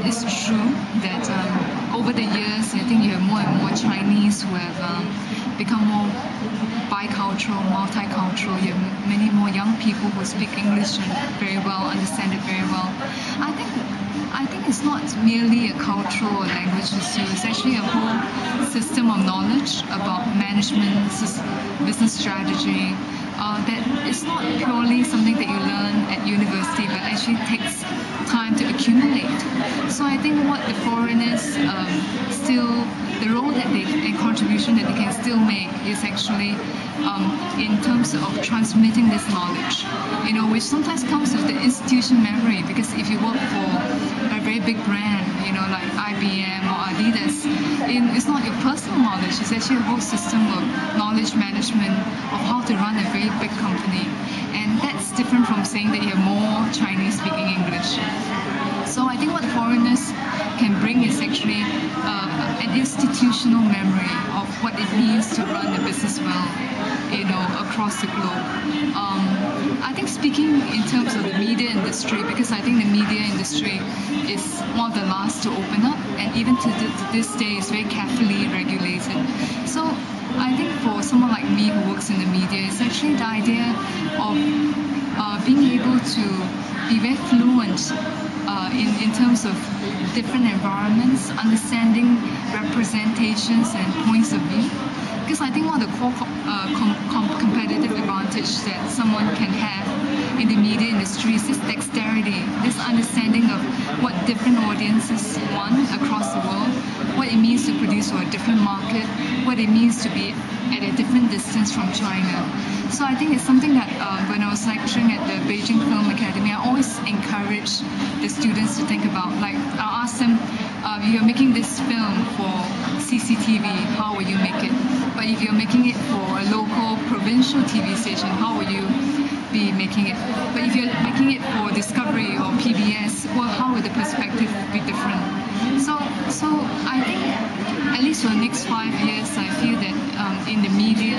it's true that over the years, I think you have more and more Chinese who have become more bicultural, multicultural. You have many more young people who speak English very well, understand it very well. I think it's not merely a cultural or language issue. It's actually a whole system of knowledge about management, business strategy. That it's not purely something that you learn at university, but actually takes time to accumulate. So I think what the foreigners the role that and contribution that they can still make is actually in terms of transmitting this knowledge, which sometimes comes with the institution memory, because if you work for a very big brand, like IBM or Adidas, it's not your personal knowledge, it's actually a whole system of knowledge management of how to run a very big company. And that's different from saying that you have more Chinese speaking English. So I think what foreigners can bring is actually an institutional memory of what it means to run a business well, across the globe. I think speaking in terms of the media industry, because I think the media industry is one of the last to open up, and even to this day is very carefully regulated. So I think for someone like me who works in the media, it's actually the idea of being able to be very fluent in terms of different environments, understanding representations and points of view. Because I think one of the core competitive advantage that someone can have in the media industry is this dexterity, this understanding of what different audiences want across the world, what it means to produce for a different market, what it means to be at a different distance from China. So I think it's something that when I was lecturing at the Beijing Film Academy, I always encourage the students to think about. Like, I'll ask them, you're making this film for CCTV, how will you make it? But if you're making it for a local provincial TV station, how will you be making it? But if you're making it for Discovery or PBS, well, how will the perspective be different? So I think at least for the next 5 years, I feel that in the media,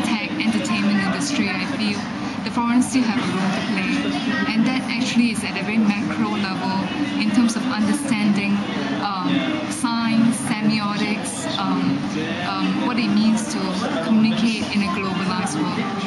tech, entertainment industry, I feel the foreigners still have a role to play. And that actually is at a very macro level in terms of understanding science, semiotics, what it means to communicate in a globalized world.